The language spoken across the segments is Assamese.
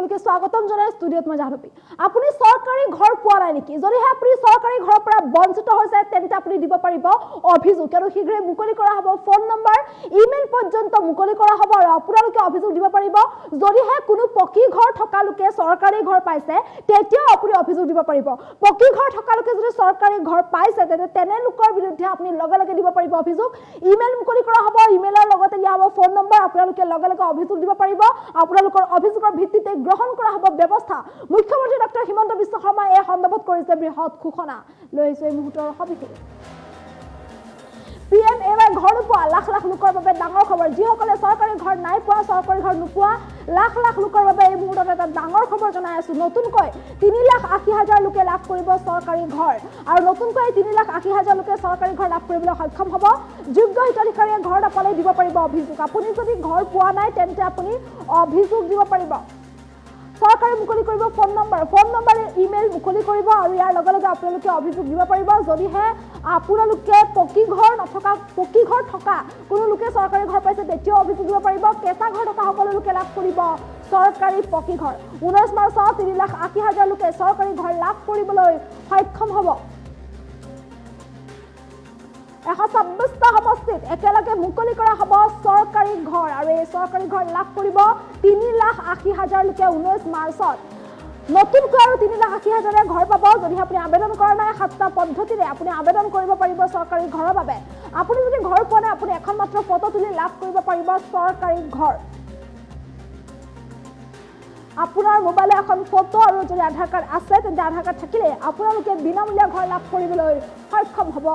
সকলকে স্বাগতম জনাই ষ্টুডিওত মই জাহ্নবী আপুনি সৰকাৰি ঘৰ পোৱা নাই নেকি যদিহে আপুনি সৰকাৰি ঘৰৰ পৰা বঞ্চিত হৈছে তেন্তে আপুনি দিব পাৰিব অভিযোগ আৰু শীঘ্ৰে মুকলি কৰা হ'ব ফোন নম্বৰ ইমেইল পৰ্যন্ত মুকলি কৰা হ'ব আৰু আপোনালোকে অভিযোগ দিব পাৰিব যদিহে কোনো পকি ঘৰ থকা লোকে সৰকাৰি ঘৰ পাইছে তেতিয়া আপুনি অভিযোগ দিব পাৰিব পকি ঘৰ থকা লোকে যদি সৰকাৰি ঘৰ পাইছে তেনে লোকৰ বিৰুদ্ধে আপুনি লগে লগে দিব পাৰিব অভিযোগ ইমেইল মুকলি কৰা হ'ব ইমেইলৰ লগতে দিয়া হ'ব ফোন নম্বৰ আপোনালোকে লগে লগে অভিযোগ দিব পাৰিব আপোনালোকৰ অভিযোগৰ ভিত্তিতে গ্ৰহণ কৰা হ'ব ব্যৱস্থা মুখ্যমন্ত্ৰী ডক্টৰ হিমন্ত বিশ্ব শৰ্মাই এই সন্দৰ্ভত কৰিছে বৃহৎ ঘোষণা লৈছে এই মুহূৰ্তৰ সবিশেষ PM এবাৰ ঘৰ নোপোৱা লাখ লাখ লোকৰ বাবে ডাঙৰ খবৰ যিসকলে চৰকাৰী ঘৰ নাই পোৱা চৰকাৰী ঘৰ নোপোৱা লাখ লাখ লোকৰ বাবে এই মুহূৰ্তত এটা ডাঙৰ খবৰ জনাই আছো নতুনকৈ 3,80,000 লোকে লাভ কৰিব চৰকাৰী ঘৰ আৰু নতুনকৈ 3,80,000 লোকে চৰকাৰী ঘৰ লাভ কৰিবলৈ সক্ষম হ'ব যোগ্য হিতাধিকাৰীয়ে ঘৰ নাপালে দিব পাৰিব অভিযোগ আপুনি যদি ঘৰ পোৱা নাই তেন্তে আপুনি অভিযোগ দিব পাৰিব সৰকাৰে মুকলি কৰিব ফোন নম্বৰে ইমেইল মুকলি কৰিব আৰু ইয়াৰ লগে লগে আপোনালোকে অভিযোগ দিব পাৰিব যদিহে আপোনালোকে পকি ঘৰ থকা কোনো লোকে চৰকাৰী ঘৰ পাইছে তেতিয়া অভিযোগ দিব পাৰিব কেঁচা ঘৰ থকা সকলো লোকে লাভ কৰিব চৰকাৰী পকি ঘৰ 19 মাৰ্চত 3,80,000 লোকে চৰকাৰী ঘৰ লাভ কৰিবলৈ সক্ষম হ'ব 126টা সমষ্টিত একেলগে মুকলি কৰা হ'ব চৰকাৰী ঘৰ আৰু এই চৰকাৰী ঘৰ লাভ কৰিব 3,80,000 লোকে 19 মাৰ্চত নতুনকৈ আৰু 3,80,000 ঘৰ পাব যদি আপুনি আবেদন কৰা নাই 7টা পদ্ধতিৰে আপুনি আবেদন কৰিব পাৰিব চৰকাৰী ঘৰৰ বাবে আপুনি যদি ঘৰ পোৱা নাই আপুনি এখন মাত্ৰ ফটো তুলি লাভ কৰিব পাৰিব চৰকাৰী ঘৰ আপোনাৰ মোবাইলে এখন ফটো আৰু যদি আধাৰ কাৰ্ড আছে তেন্তে আধাৰ কাৰ্ড থাকিলে আপোনালোকে বিনামূলীয়া ঘৰ লাভ কৰিবলৈ সক্ষম হ'ব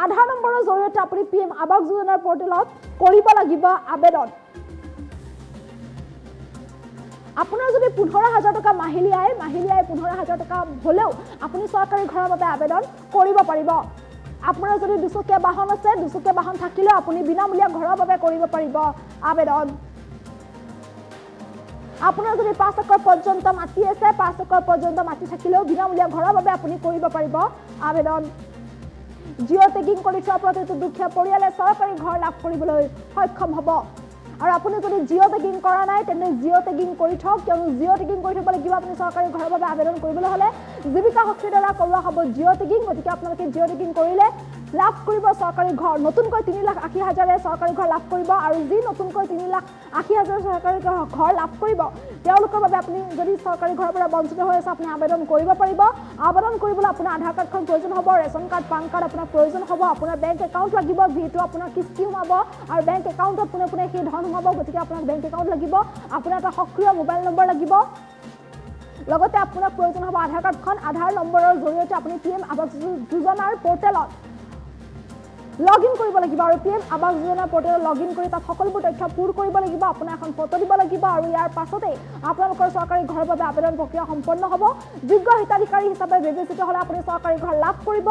আধাৰ নম্বৰৰ জৰিয়তে আপুনি PM আৱাস যোজনাৰ পৰ্টেলত কৰিব লাগিব আবেদন আপোনাৰ যদি 15,000 টকা মাহিলী আয় 15,000 টকা হলেও আপুনি চৰকাৰী ঘৰৰ বাবে আবেদন কৰিব পাৰিব আপোনাৰ যদি দুচকীয়া বাহন আছে দুচকীয়া বাহন থাকিলে আপুনি বিনামূলীয়া ঘৰৰ বাবে কৰিব পাৰিব আবেদন আপোনাৰ যদি 5 একৰ পৰ্যন্ত মাটি আছে 5 একৰ পৰ্যন্ত মাটি থাকিলেও বিনামূলীয়া ঘৰৰ বাবে আপুনি কৰিব পাৰিব আবেদন জিঅ' টেগিং কৰি থোৱা প্ৰতিটো দুখীয়া পৰিয়ালে চৰকাৰী ঘৰ লাভ কৰিবলৈ সক্ষম হ'ব আৰু আপুনি যদি জিঅ' টেগিং কৰা নাই তেন্তে জিঅ' টেগিং কৰি থওক কিয়নো জিঅ' টেগিং কৰি থব লাগিব আপুনি চৰকাৰী ঘৰৰ বাবে আবেদন কৰিবলৈ হ'লে জীৱিকা শক্তিৰ দ্বাৰা কৰোৱা হ'ব জিঅ' টেগিং গতিকে আপোনালোকে জিঅ' টেগিং কৰিলে লাভ কৰিব চৰকাৰী ঘৰ নতুনকৈ 3,80,000 চৰকাৰী ঘৰ লাভ কৰিব আৰু যি নতুনকৈ 3,80,000 চৰকাৰী ঘৰ লাভ কৰিব তেওঁলোকৰ বাবে আপুনি যদি চৰকাৰী ঘৰৰ পৰা বঞ্চিত হৈ আছে আপুনি আবেদন কৰিব পাৰিব আবেদন কৰিবলৈ আপোনাৰ আধাৰ কাৰ্ডখন প্ৰয়োজন হ'ব ৰেচন কাৰ্ড পান কাৰ্ড আপোনাৰ প্ৰয়োজন হ'ব আপোনাৰ বেংক একাউণ্ট লাগিব যিটো আপোনাৰ কিস্তি হ'ব আৰু বেংক একাউণ্টত পুনে সেই ধন হ'ব গতিকে আপোনাৰ বেংক একাউণ্ট লাগিব আপোনাৰ এটা সক্ৰিয় মোবাইল নম্বৰ লাগিব লগতে আপোনাৰ প্ৰয়োজন হ'ব আধাৰ কাৰ্ডখন আধাৰ নম্বৰৰ জৰিয়তে আপুনি PM আৱাস যোজনাৰ পৰ্টেলত লগইন কৰিব লাগিব আৰু PM আৱাস যোজনা পৰ্টেলত লগইন কৰি তাত সকলোবোৰ তথ্য পূৰ কৰিব লাগিব আপোনাৰ এখন ফটো দিব লাগিব আৰু ইয়াৰ পাছতে আপোনালোকৰ চৰকাৰী ঘৰৰ বাবে আবেদন প্ৰক্ৰিয়া সম্পন্ন হ'ব যোগ্য হিতাধিকাৰী হিচাপে বিবেচিত হ'লে আপুনি চৰকাৰী ঘৰ লাভ কৰিব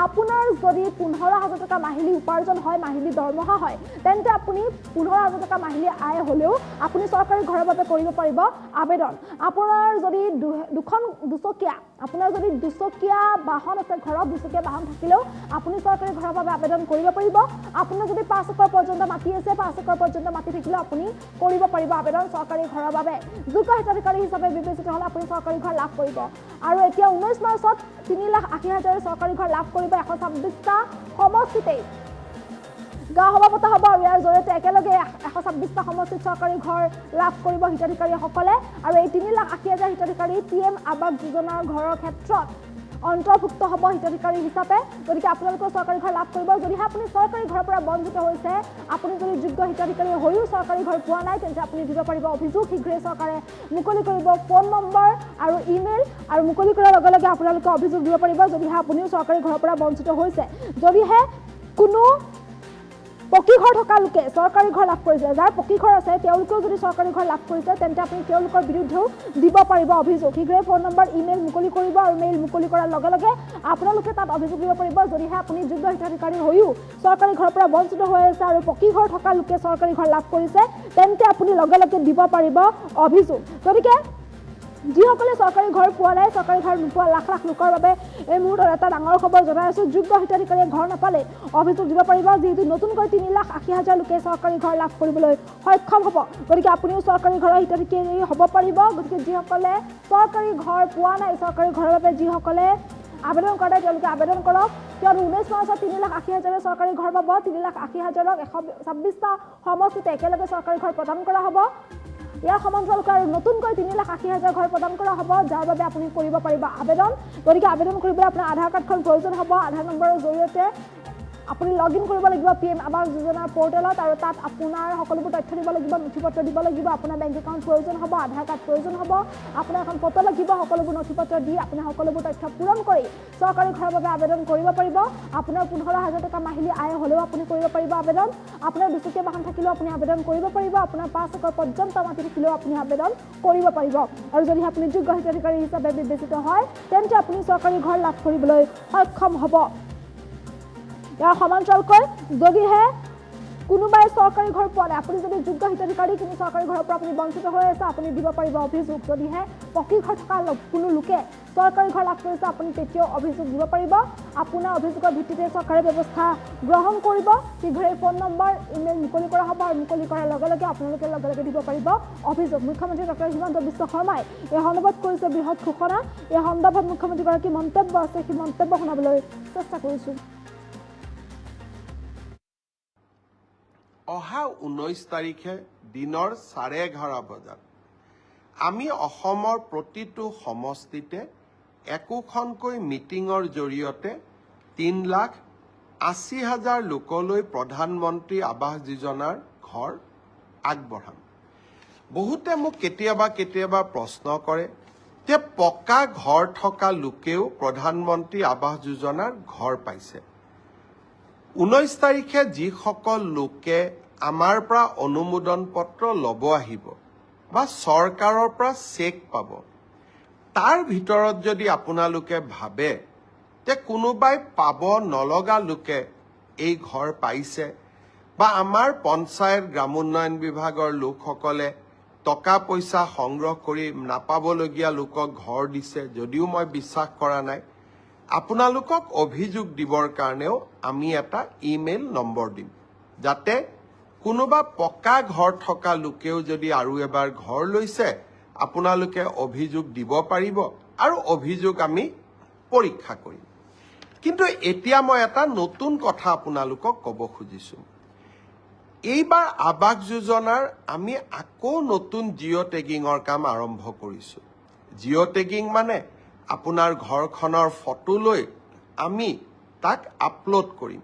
আপোনাৰ যদি 15,000 টকা মাহিলী উপাৰ্জন হয় মাহিলী দৰমহা হয় তেন্তে আপুনি 15,000 টকা মাহিলী আয় হ'লেও আপুনি চৰকাৰী ঘৰৰ বাবে কৰিব পাৰিব আবেদন আপোনাৰ যদি দুচকীয়া বাহন আছে ঘৰত দুচকীয়া বাহন থাকিলেও আপুনি চৰকাৰী ঘৰৰ বাবে আবেদন কৰিব পাৰিব আপোনাৰ যদি 5 একৰ পৰ্যন্ত মাটি আছে 5 একৰ পৰ্যন্ত মাটি থাকিলে আপুনি কৰিব পাৰিব আবেদন চৰকাৰী ঘৰৰ বাবে যোগ্য হিতাধিকাৰী হিচাপে বিবেচিত হ'লে আপুনি চৰকাৰী ঘৰ লাভ কৰিব আৰু এতিয়া 19 মাৰ্চত 3,80,000 চৰকাৰী ঘৰ লাভ কৰিব 126টা সমষ্টিতে গাঁও সভা পতা হ'ব আৰু ইয়াৰ জৰিয়তে একেলগে 126টা সমষ্টিত চৰকাৰী ঘৰ লাভ কৰিব হিতাধিকাৰীসকলে আৰু এই 3,80,000 হিতাধিকাৰী PM আৱাস যোজনাৰ ঘৰৰ ক্ষেত্ৰত অন্তৰ্ভুক্ত হ'ব হিতাধিকাৰী হিচাপে গতিকে আপোনালোকৰ চৰকাৰী ঘৰ লাভ কৰিব যদিহে আপুনি চৰকাৰী ঘৰৰ পৰা বঞ্চিত হৈছে আপুনি যদি যোগ্য হিতাধিকাৰী হৈও চৰকাৰী ঘৰ পোৱা নাই তেন্তে আপুনি দিব পাৰিব অভিযোগ শীঘ্ৰে চৰকাৰে মুকলি কৰিব ফোন নম্বৰ আৰু ইমেইল আৰু মুকলি কৰাৰ লগে লগে আপোনালোকে অভিযোগ দিব পাৰিব যদিহে আপুনিও চৰকাৰী ঘৰৰ পৰা বঞ্চিত হৈছে যদিহে কোনো পকি ঘৰ থকা লোকে চৰকাৰী ঘৰ লাভ কৰিছে যাৰ পকি ঘৰ আছে তেওঁলোকেও যদি চৰকাৰী ঘৰ লাভ কৰিছে তেন্তে আপুনি তেওঁলোকৰ বিৰুদ্ধেও দিব পাৰিব অভিযোগ শীঘ্ৰে ফোন নম্বৰ ইমেইল মুকলি কৰিব আৰু মেইল মুকলি কৰাৰ লগে লগে আপোনালোকে তাত অভিযোগ দিব পাৰিব যদিহে আপুনি যোগ্য হিতাধিকাৰী হৈও চৰকাৰী ঘৰৰ পৰা বঞ্চিত হৈ আছে আৰু পকি ঘৰ থকা লোকে চৰকাৰী ঘৰ লাভ কৰিছে তেন্তে আপুনি লগে লগে দিব পাৰিব অভিযোগ গতিকে যিসকলে চৰকাৰী ঘৰ পোৱা নাই, চৰকাৰী ঘৰ নোপোৱা লাখ লাখ লোকৰ বাবে এই মুহূৰ্তত এটা ডাঙৰ খবৰ জনাই আছো। যোগ্য হিতাধিকাৰীয়ে ঘৰ নাপালে অভিযোগ দিব পাৰিব, যিহেতু নতুনকৈ 3,80,000 লোকে চৰকাৰী ঘৰ লাভ কৰিবলৈ সক্ষম হ'ব। গতিকে আপুনিও চৰকাৰী ঘৰৰ হিতাধিকাৰী হ'ব পাৰিব। গতিকে যিসকলে চৰকাৰী ঘৰ পোৱা নাই, চৰকাৰী ঘৰৰ বাবে যিসকলে আবেদন কৰা নাই তেওঁলোকে আবেদন কৰক, কিয়নো 19 মাৰ্চত 3,80,000 চৰকাৰী ঘৰ পাব। 3,80,000ক 126টা সমষ্টিতে একেলগে চৰকাৰী ঘৰ প্ৰদান কৰা হ'ব। ইয়াৰ সমান্তৰালকৈ আৰু নতুনকৈ 3,80,000 ঘৰ প্ৰদান কৰা হ'ব, যাৰ বাবে আপুনি কৰিব পাৰিব আবেদন। গতিকে আবেদন কৰিবলৈ আপোনাৰ আধাৰ কাৰ্ডখন প্ৰয়োজন হ'ব। আধাৰ নম্বৰৰ জৰিয়তে আপুনি লগ ইন কৰিব লাগিব PM আৱাস যোজনাৰ পৰ্টেলত, আৰু তাত আপোনাৰ সকলোবোৰ তথ্য দিব লাগিব, নথিপত্ৰ দিব লাগিব। আপোনাৰ বেংক একাউণ্ট প্ৰয়োজন হ'ব, আধাৰ কাৰ্ড প্ৰয়োজন হ'ব, আপোনাৰ এখন ফটো লাগিব। সকলোবোৰ নথিপত্ৰ দি আপুনি সকলোবোৰ তথ্য পূৰণ কৰি চৰকাৰী ঘৰৰ বাবে আবেদন কৰিব পাৰিব। আপোনাৰ 15,000 টকা মাহিলী আয় হ'লেও আপুনি কৰিব পাৰিব আবেদন। আপোনাৰ দুচকীয়া বাহন থাকিলেও আপুনি আবেদন কৰিব পাৰিব। আপোনাৰ 5 একৰ পৰ্যন্ত মাটি থাকিলেও আপুনি আবেদন কৰিব পাৰিব। আৰু যদি আপুনি যোগ্য হিতাধিকাৰী হিচাপে বিবেচিত হয়, তেন্তে আপুনি চৰকাৰী ঘৰ লাভ কৰিবলৈ সক্ষম হ'ব। ইয়াৰ সমান্তৰালকৈ যদিহে কোনোবাই চৰকাৰী ঘৰ পোৱা নাই, আপুনি যদি যোগ্য হিতাধিকাৰী কিন্তু চৰকাৰী ঘৰৰ পৰা আপুনি বঞ্চিত হৈ আছে, আপুনি দিব পাৰিব অভিযোগ। যদিহে পকী ঘৰ থকা কোনো লোকে চৰকাৰী ঘৰ লাভ কৰিছে, আপুনি তেতিয়াও অভিযোগ দিব পাৰিব। আপোনাৰ অভিযোগৰ ভিত্তিতে চৰকাৰে ব্যৱস্থা গ্ৰহণ কৰিব। শীঘ্ৰেই ফোন নম্বৰ, ইমেইল মুকলি কৰা হ'ব, আৰু মুকলি কৰাৰ লগে লগে আপোনালোকে লগে লগে দিব পাৰিব অভিযোগ। মুখ্যমন্ত্ৰী ডক্টৰ হিমন্ত বিশ্ব শৰ্মাই এই সন্দৰ্ভত কৰিছে বৃহৎ ঘোষণা। এই সন্দৰ্ভত মুখ্যমন্ত্ৰীগৰাকীৰ মন্তব্য আছে, সেই মন্তব্য শুনাবলৈ চেষ্টা কৰিছোঁ। অহা 19 তাৰিখে দিনৰ 11:30 বজাত আমি অসমৰ প্ৰতিটো সমষ্টিতে একোখনকৈ মিটিঙৰ জৰিয়তে 3,80,000 লোকলৈ প্ৰধানমন্ত্ৰী আৱাস যোজনাৰ ঘৰ আগবঢ়াম। বহুতে মোক কেতিয়াবা প্ৰশ্ন কৰে যে পকা ঘৰ থকা লোকেও প্ৰধানমন্ত্ৰী আৱাস যোজনাৰ ঘৰ পাইছে। 19 তাৰিখে যিসকল লোকে আমাৰ পৰা অনুমোদন পত্ৰ ল'ব আহিব বা চৰকাৰৰ পৰা চেক পাব, তাৰ ভিতৰত যদি আপোনালোকে ভাবে যে কোনোবাই পাব নলগা লোকে এই ঘৰ পাইছে, বা আমাৰ পঞ্চায়ত গ্ৰামোন্নয়ন বিভাগৰ লোকসকলে টকা পইচা সংগ্ৰহ কৰি নাপাবলগীয়া লোকক ঘৰ দিছে, যদিও মই বিশ্বাস কৰা নাই, আপোনালোকক অভিযোগ দিবৰ কাৰণেও আমি এটা ইমেইল নম্বৰ দিম, যাতে কোনোবা পকা ঘৰ থকা লোকেও যদি আৰু এবাৰ ঘৰ লৈছে, আপোনালোকে অভিযোগ দিব পাৰিব আৰু অভিযোগ আমি পৰীক্ষা কৰিম। কিন্তু এতিয়া মই এটা নতুন কথা আপোনালোকক ক'ব খুজিছোঁ। এইবাৰ আৱাস যোজনাৰ আমি আকৌ নতুন জিঅ' টেগিঙৰ কাম আৰম্ভ কৰিছোঁ। জিঅ' টেগিং মানে আপোনাৰ ঘৰখনৰ ফটো লৈ আমি তাক আপলোড কৰিম,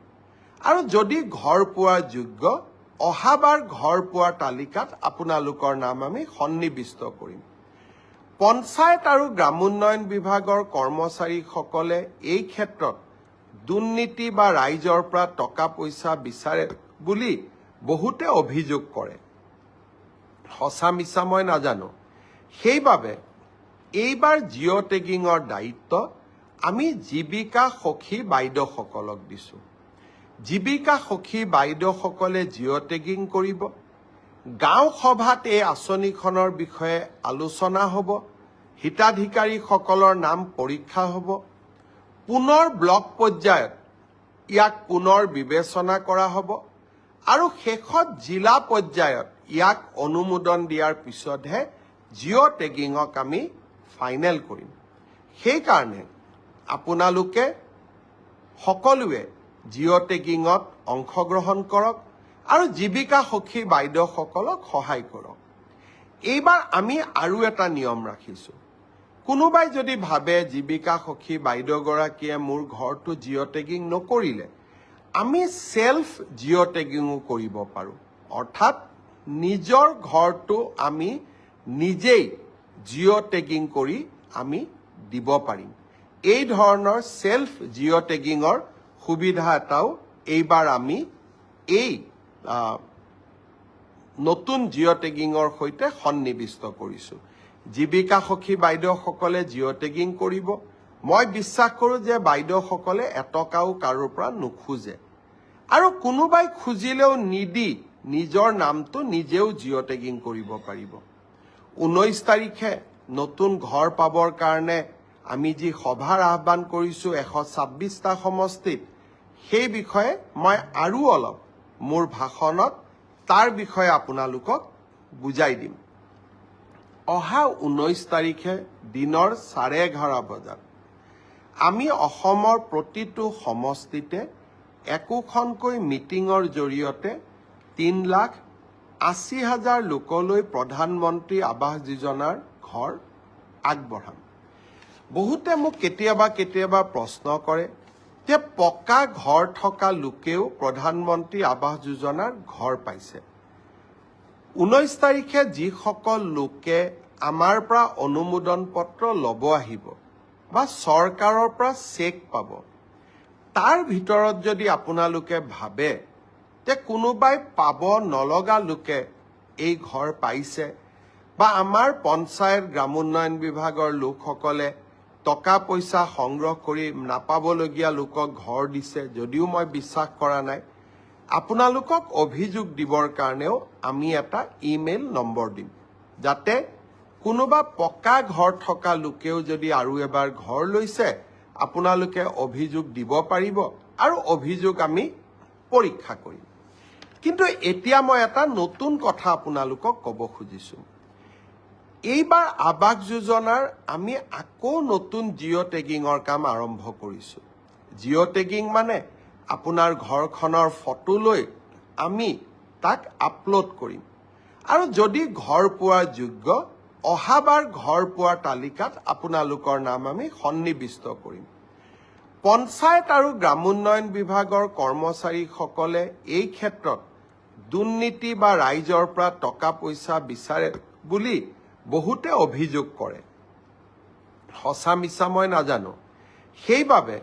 আৰু যদি ঘৰ পোৱাৰ যোগ্য, অহাবাৰ ঘৰ পোৱাৰ তালিকাত আপোনালোকৰ নাম আমি সন্নিৱিষ্ট কৰিম। পঞ্চায়ত আৰু গ্ৰামোন্নয়ন বিভাগৰ কৰ্মচাৰীসকলে এই ক্ষেত্ৰত দুৰ্নীতি বা ৰাইজৰ পৰা টকা পইচা বিচাৰে বুলি বহুতে অভিযোগ কৰে। সঁচা মিছা মই নাজানো। সেইবাবে এইবাৰ জিঅ' টেগিঙৰ দায়িত্ব আমি জীৱিকা সখী বাইদেউসকলক দিছোঁ। জীৱিকা সখী বাইদেউসকলে জিঅ' টেগিং কৰিব। গাঁও সভাত এই আঁচনিখনৰ বিষয়ে আলোচনা হ'ব। হিতাধিকাৰীসকলৰ নাম পৰীক্ষা হ'ব। পুনৰ ব্লক পৰ্যায়ত ইয়াক পুনৰ বিবেচনা কৰা হ'ব, আৰু শেষত জিলা পৰ্যায়ত ইয়াক অনুমোদন দিয়াৰ পিছতহে জিঅ' টেগিঙক আমি ফাইনেল কৰিম। সেইকাৰণে আপোনালোকে সকলোৱে জিঅ' টেগিঙত অংশগ্ৰহণ কৰক আৰু জীৱিকা সখী বাইদেউসকলক সহায় কৰক। এইবাৰ আমি আৰু এটা নিয়ম ৰাখিছোঁ। কোনোবাই যদি ভাবে জীৱিকা সখী বাইদেউগৰাকীয়ে মোৰ ঘৰটো জিঅ' টেগিং নকৰিলে, আমি সেলফ জিঅ' টেগিঙো কৰিব পাৰোঁ। অৰ্থাৎ নিজৰ ঘৰটো আমি নিজেই জিঅ' টেগিং কৰি আমি দিব পাৰিম। এই ধৰণৰ সেলফ জিঅ' টেগিঙৰ সুবিধা এটাও এইবাৰ আমি এই নতুন জিঅ' টেগিঙৰ সৈতে সন্নিৱিষ্ট কৰিছোঁ। জীৱিকা সখী বাইদেউসকলে জিঅ' টেগিং কৰিব। মই বিশ্বাস কৰোঁ যে বাইদেউসকলে এটকাও কাৰোৰ পৰা নোখোজে, আৰু কোনোবাই খুজিলেও নিদি নিজৰ নামটো নিজেও জিঅ' টেগিং কৰিব পাৰিব। 19 তাৰিখে নতুন ঘৰ পাবৰ কাৰণে আমি যি সভাৰ আহ্বান কৰিছোঁ 126টা সমষ্টিত, সেই বিষয়ে মই আৰু অলপ মোৰ ভাষণত তাৰ বিষয়ে আপোনালোকক বুজাই দিম। অহা 19 তাৰিখে দিনৰ 11:30 বজাত আমি অসমৰ প্ৰতিটো সমষ্টিতে একোখনকৈ মিটিঙৰ জৰিয়তে 3,80,000 লোকলৈ প্ৰধানমন্ত্ৰী আৱাস যোজনাৰ ঘৰ আগবঢ়াম। বহুতে মোক কেতিয়াবা প্ৰশ্ন কৰে যে পকা ঘৰ থকা লোকেও প্ৰধানমন্ত্ৰী আৱাস যোজনাৰ ঘৰ পাইছে। 19 তাৰিখে যিসকল লোকে আমাৰ পৰা অনুমোদন পত্ৰ ল'ব আহিব বা চৰকাৰৰ পৰা চেক পাব, তাৰ ভিতৰত যদি আপোনালোকে ভাবে যে কোনোবাই পাব নলগা লোকে এই ঘৰ পাইছে বা আমাৰ পঞ্চায়ত গ্ৰামোন্নয়ন বিভাগৰ লোকসকলে টকা পইচা সংগ্ৰহ কৰি নাপাবলগীয়া লোকক ঘৰ দিছে, যদিও মই বিশ্বাস কৰা নাই, আপোনালোকক অভিযোগ দিবৰ কাৰণেও আমি এটা ইমেইল নম্বৰ দিম, যাতে কোনোবা পকা ঘৰ থকা লোকেও যদি আৰু এবাৰ ঘৰ লৈছে আপোনালোকে অভিযোগ দিব পাৰিব আৰু অভিযোগ আমি পৰীক্ষা কৰিম। কিন্তু এতিয়া মই এটা নতুন কথা আপোনালোকক ক'ব খুজিছোঁ। এইবাৰ আৱাস যোজনাৰ আমি আকৌ নতুন জিঅ' টেগিঙৰ কাম আৰম্ভ কৰিছোঁ। জিঅ' টেগিং মানে আপোনাৰ ঘৰখনৰ ফটো লৈ আমি তাক আপলোড কৰিম আৰু যদি ঘৰ পোৱাৰ যোগ্য, অহাবাৰ ঘৰ পোৱাৰ তালিকাত আপোনালোকৰ নাম আমি সন্নিৱিষ্ট কৰিম। পঞ্চায়ত আৰু গ্ৰামোন্নয়ন বিভাগৰ কৰ্মচাৰীসকলে এই ক্ষেত্ৰত দুৰ্নীতি বা ৰাইজৰ পৰা টকা পইচা বিচাৰে বুলি বহুতে অভিযোগ কৰে। সঁচা মিছা মই নাজানো। সেইবাবে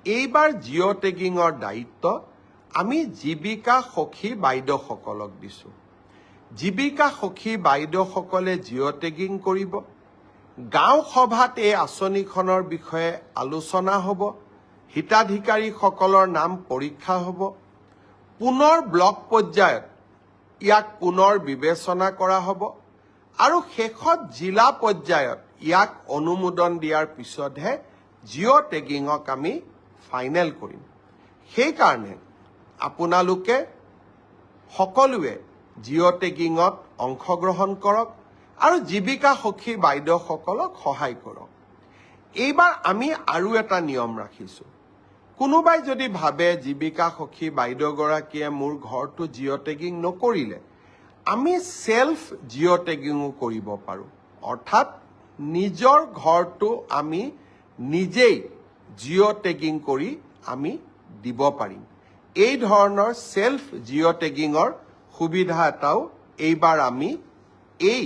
এইবাৰ জিঅ' টেগিঙৰ দায়িত্ব আমি জীৱিকা সখী বাইদেউসকলক দিছোঁ। জীৱিকা সখী বাইদেউসকলে জিঅ' টেগিং কৰিব। গাঁও সভাত এই আঁচনিখনৰ বিষয়ে আলোচনা হ'ব। হিতাধিকাৰীসকলৰ নাম পৰীক্ষা হ'ব। পুনৰ ব্লক পৰ্যায়ত ইয়াক পুনৰ বিবেচনা কৰা হ'ব আৰু শেষত জিলা পৰ্যায়ত ইয়াক অনুমোদন দিয়াৰ পিছতহে জিঅ' টেগিঙক আমি ফাইনেল কৰিম। সেইকাৰণে আপোনালোকে সকলোৱে জিঅ' টেগিঙত অংশগ্ৰহণ কৰক আৰু জীৱিকা সখী বাইদেউসকলক সহায় কৰক। এইবাৰ আমি আৰু এটা নিয়ম ৰাখিছোঁ। কোনোবাই যদি ভাবে জীৱিকা সখী বাইদেউগৰাকীয়ে মোৰ ঘৰটো জিঅ' টেগিং নকৰিলে, আমি সেলফ জিঅ' টেগিঙো কৰিব পাৰোঁ। অৰ্থাৎ নিজৰ ঘৰটো আমি নিজেই জিঅ' টেগিং কৰি আমি দিব পাৰিম। এই ধৰণৰ সেলফ জিঅ' টেগিঙৰ সুবিধা এটাও এইবাৰ আমি এই